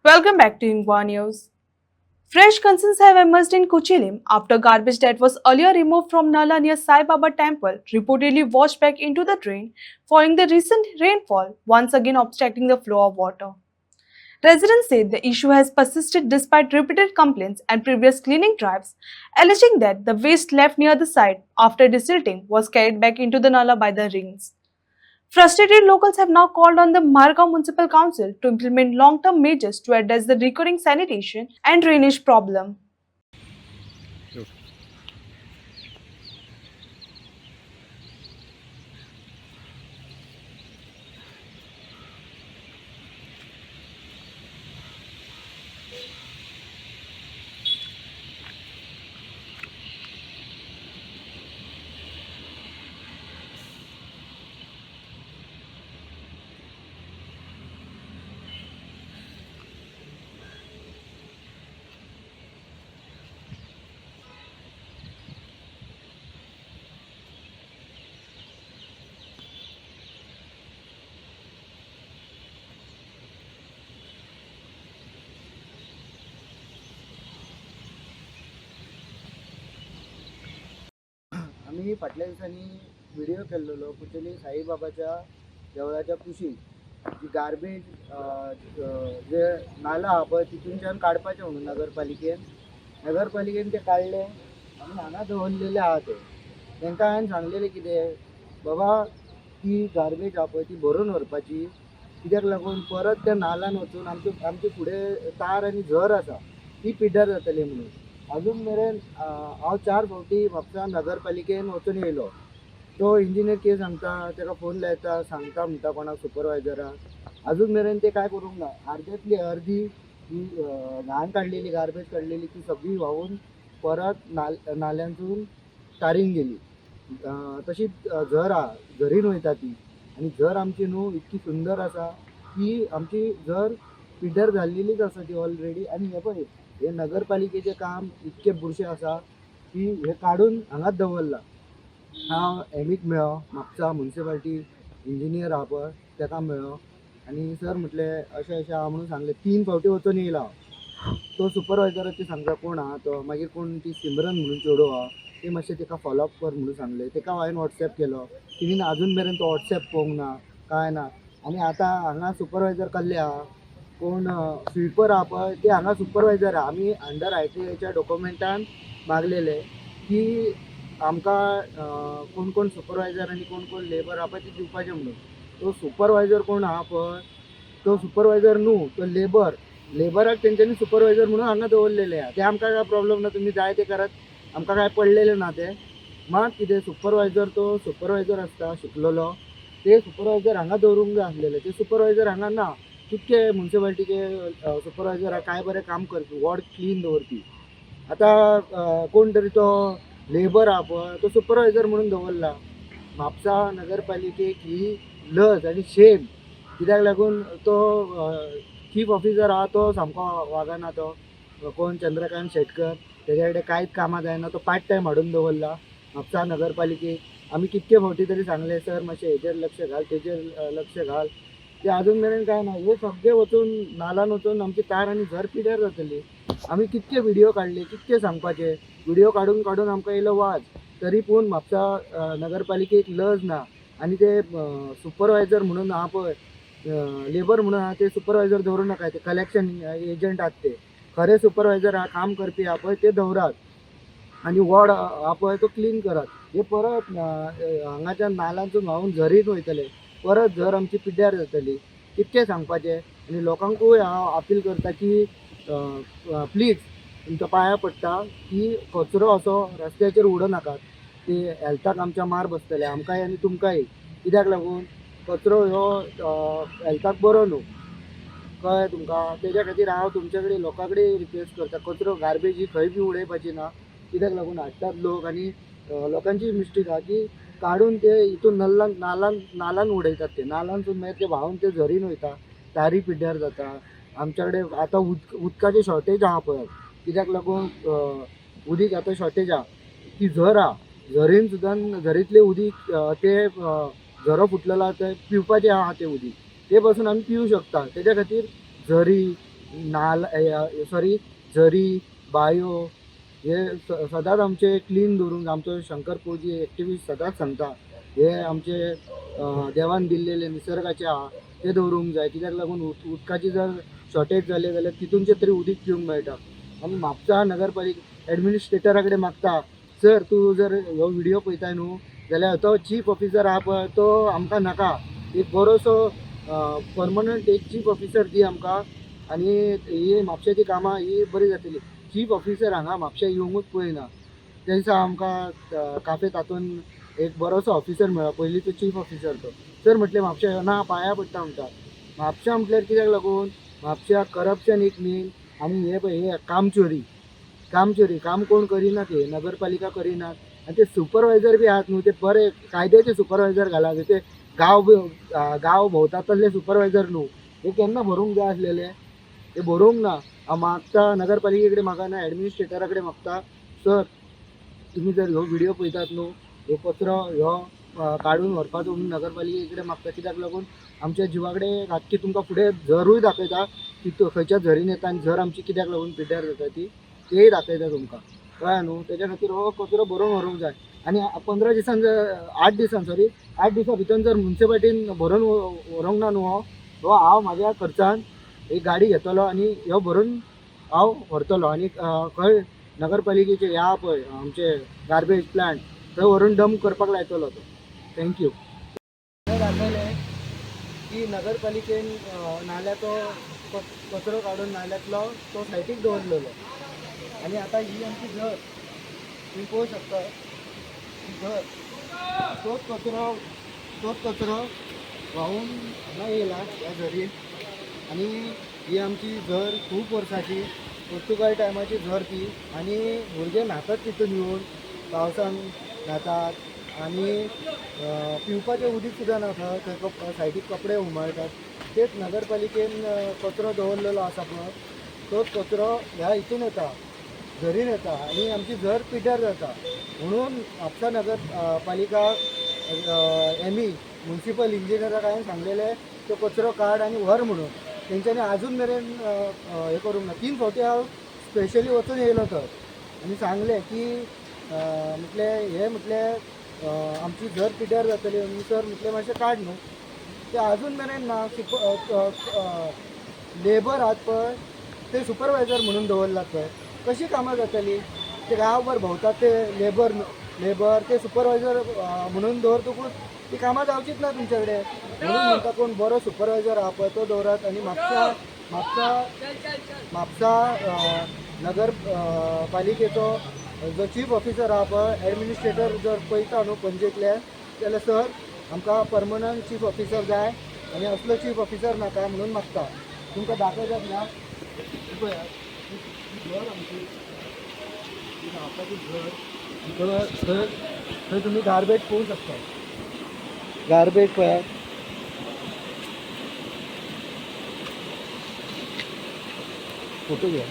Welcome back to Ingwa News. Fresh concerns have emerged in Kuchilim after garbage that was earlier removed from Nala near Sai Baba temple reportedly washed back into the drain following the recent rainfall, once again obstructing the flow of water. Residents said the issue has persisted despite repeated complaints and previous cleaning drives, alleging that the waste left near the site after desilting was carried back into the Nala by the rains. Frustrated locals have now called on the Margao Municipal Council to implement long-term measures to address the recurring sanitation and drainage problem. आम्ही फाटल्या दिवसांनी video केलेलो कुचेली साईबाबाच्या देवळाच्या कुशीक जी garbage जे नाला हा पळय तितूनच्यान काडपाचें म्हणून नगरपालिकेन ते काडले आनी हांगा दवरलेले आहा ते तांकां हांवें सांगलेलें कितें बाबा ती गार्बेज हा पळय ती भरून व्हरपाची कित्याक लागून परत त्या नाल्यान वचून आमचे फुडें तार आनी झर आसा ती पिड्ड्यार जातली म्हणून अजून मेरेन हांव 4 फावटी म्हापसा नगरपालिकेन वचून येयलो. तो इंजिनियर कितें सांगता ताका फोन लायता सांगता म्हणटा कोणाक सुपरवायझराक अजून मेरेन ते काय करूंक ना. अर्द्यातली अर्दी ही घाण काडलेली गार्बेज काडलेली ती सगळी व्हांवून परत नाल्यांतून तारीन गेली. तशीच झर आहा झरीन वयता ती आनी झर आमची न्हू इतकी सुंदर आसा की आमची झर पिड्ड्यार जाल्लेलीच आसा ती ऑलरेडी. आनी हे पळय हे नगरपालिकेचें काम इतके बुरशें आसा की हे काडून हांगाच दवरला. हांव एमीक मेळ्ळो म्हापसा म्युनिसिपालिटी इंजिनियर आहा पळय ताका मेळ्ळो आनी सर म्हटलें अशें अशें आहा म्हणून सांगलें. 3 फावटी वचून येयला हांव. तो सुपरवायझराचे सांगता कोण आहा तो मागीर कोण ती सिमरन म्हणून चेडूं आहा ती मातशें ताका फॉलोअप कर म्हणून सांगलें. ताका हांवें वॉट्सॅप केलो तिणेन अजून मेरेन तो वॉट्सॅप पळोवंक ना कांय ना. आनी आतां हांगा सुपरवायझर कसले आहा कोण स्विपर आहा पळय ते हांगा सुपरवायझर आहा. आमी अंडर ITIच्या डॉक्युमेंटान मागलेले की आमकां कोण कोण सुपरवायझर आनी कोण कोण लेबर आहा पळय ते दिवपाचें म्हणून. तो सुपरवायझर कोण आहा पळय तो सुपरवायझर न्हू तो लेबराक तेंच्यांनी सुपरवायझर म्हणून हांगा दवरलेले आहा. ते आमकां काय प्रॉब्लेम ना तुमी जाय ते करात आमकां काय पडलेलें ना ते. मात कितें सुपरवायझर तो सुपरवायझर आसता शिकलेलो ते सुपरवायझर हांगा दवरूंक जाय आसलेले. ते सुपरवायझर हांगा ना. कितके म्युनिसिपालिटीचे सुपरवायझर आहा काय बरें काम करपी वॉर्ड क्लीन दवरपी. आतां कोण तरी तो लेबर आहा पळय तो सुपरवायझर म्हणून दवरला. म्हापसा नगरपालिकेक ही लज आनी शेम. कित्याक लागून तो चीफ ऑफिसर आहा तो सामको वागना. तो कोण चंद्रकांत शेटकर तेज्या कडेन कांयच कामां जायना. तो पार्ट टायम हाडून दवरला म्हापसा नगरपालिकेक. आमी कितके फावटी तरी सांगले सर मातशें हेजेर लक्ष घाल तेजेर लक्ष घाल ते अजून मेरेन काय ना. हे सगळे वचून नालान वचून आमची तार आनी झर पिड्ड्यार जातली. आमी कितके व्हिडिओ काडले कितके सांगपाचे व्हिडिओ काडून काडून आमकां येयलो वाज तरी पूण म्हापसा नगरपालिकेक लज ना. आनी ते सुपरवायझर म्हणून आहा पळय लेबर म्हणून आहा ते सुपरवायझर दवरूं नाका. ते कलेक्शन एजंट आहात ते खरे सुपरवायझर आहा काम करपी आहा पळय ते दवरात आनी वॉर्ड आहा पळय तो क्लीन करात. हे परत हांगाच्या नाल्यांतून व्हांवून झरीन वयतले परत झर आमची पिड्ड्यार जातली. कितके सांगपाचें. आनी लोकांकूय हांव अपील करता की प्लीज तुमच्या पांयां पडटा की कचरो असो रस्त्याचेर उडो नाकात. ते हेल्थाक आमच्या मार बसतले आमकांय आनी तुमकांय. कित्याक लागून कचरो ह्यो हेल्थाक बरो न्हू कळ्ळें तुमकां. तेज्या खातीर हांव तुमचे कडेन लोकां कडेन रिक्वेस्ट करता कचरो गार्बेज ही खंय बी उडयपाची ना. कित्याक लागून हाडटात लोक आनी लोकांची मिस्टेक आहा की काडून ते हितून नालान उडयतात. ते नालांतून मागीर ते व्हांवून ते झरीन वयता तारी पिड्ड्यार जाता. आमच्या कडेन आतां उदकाची शॉर्टेज आहा पळय कित्याक लागून उदीक आतां शॉर्टेज आहा. ती झर आहा झरीन सुद्दां झरीतलें उदीक ते झरो फुटलेलो आहा ते पिवपाचें आहा ते उदीक ते पासून आमी पिवूं शकता. तेज्या खातीर झरी सॉरी झरी बायो हे सदांच आमचे क्लीन दवरूंक आमचो शंकर फौजी एक्टिविस्ट सदांच सांगता हे आमचे देवान दिल्लेले निसर्गाचे आहा ते दवरूंक जाय कित्याक लागून उदकाची जर शॉर्टेज जाले जाल्यार तितूनचे तरी उदीक पिवंक मेळटा आमी म्हापसा नगरपालिका एडमिनिस्ट्रेटरा कडेन मागता सर तूं जर हो व्हिडिओ पळयताय न्हू जाल्यार तो चीफ ऑफिसर आहा पळय तो आमकां नाका एक बरोसो परमनंट एक चीफ ऑफिसर दी आमकां आनी ही म्हापशाची कामां ही बरी जातली चीफ ऑफिसर हांगा म्हापशा येवंकूच पळयना त्या दिसा आमकां काफे तातून एक बरोसो ऑफिसर मेळ्ळो पयलींचो चीफ ऑफिसर तो सर म्हटलें म्हापशा यो ना पांया पडटा म्हणटा म्हापशा म्हटल्यार कित्याक लागून म्हापशा करप्शन एक मेन आनी हे पळय हे कामचोरी काम कोण करिना ते नगरपालिका करिनात आनी ते सुपरवायझर बी आहात न्हू ते बरे कायद्याचे सुपरवायझर घालात ते गांव भोंवतात तसले सुपरवायझर न्हू हे केन्ना भरूंक जाय आसलेले ते भरूंक ना हांव मागता नगरपालिके कडेन म्हाका ना एडमिनिस्ट्रेटरा कडेन मागता सर तुमी जर ह्यो व्हिडिओ पळयतात न्हू ह्यो कचरो ह्यो काडून व्हरपाचो म्हणून नगरपालिके कडेन मागता कित्याक लागून आमच्या जिवा कडेन रातची तुमकां फुडें झरूय दाखयता की खंयच्या झरीन येता आनी झर आमची कित्याक लागून पिड्ड्यार जाता तेय दाखयता तुमकां कळ्ळें न्हू तेच्या खातीर हो कचरो भरून व्हरूंक जाय आनी 15 दिसान जर 8 दिसां भितर जर मुन्सिपाल्टीन भरून व्हरूंक ना न्हू हो हांव म्हाज्या खर्चान एक गाडी घेतलो आनी ह्यो भरून हांव व्हरतलो आनी खंय नगरपालिकेचे ह्या पळय आमचे गार्बेज प्लांट थंय व्हरून डंप करपाक लायतलो तो थँक्यू दाखयलें की नगरपालिकेन नाल्याचो कचरो काडून नाल्यातलो तो सायटीक दवरलेलो आनी आतां ही आमची घर तुम्ही पळोवं शकता घर तोच कचरो व्हांवून हांगा येयला ह्या झरीन आनी ही आमची झर खूब वर्सांची पोर्तुगाल टायमाची झर ती आनी भुरगे न्हातात तितून येवन पावसान न्हातात आनी पिवपाचें उदीक सुद्दां नाता थंय सायडीक कपडे हुमळटात तेच नगरपालिकेन कचरो दवरलेलो आसा पळय तोच कचरो ह्या हितून येता झरीन येता आनी आमची झर पिड्ड्यार जाता म्हणून म्हापसा नगर पालिका म्युन्सिपल इंजिनियराक हांवें सांगलेलें तो कचरो काड आनी व्हर म्हणून तेंच्यांनी आजून मेरेन हें करूंक ना 3 फावटी हांव स्पेशली वचून येयलो थंय आनी सांगलें की म्हटलें आमची झर पिड्ड्यार जातली आनी सर म्हटलें मातशें काड न्हू ते आजून मेरेन ना लेबर आहात पळय ते सुपरवायझर म्हणून दवरलात पळय कशी कामां जातली ते गांवभर भोंवतात ते लेबर ते सुपरवायझर म्हणून दवरतकूच ती कामां जावचीच ना तुमचे कडेन म्हणून म्हणटा कोण बरो सुपरवायझर आहा पळय तो दवरात आनी म्हापसा नगर पालिकेचो जो चीफ ऑफिसर आहा पळय एडमिनिस्ट्रेटर जर पळयता न्हू पणजेंतले जाल्यार सर आमकां परमनंट चीफ ऑफिसर जाय आनी असलो चीफ ऑफिसर नाका म्हणून मागता तुमकां दाखयतात ना घर आमची थंय तुम्ही गार्बेज पळोवंक शकता गार्बेज पळयात फोटो घ्या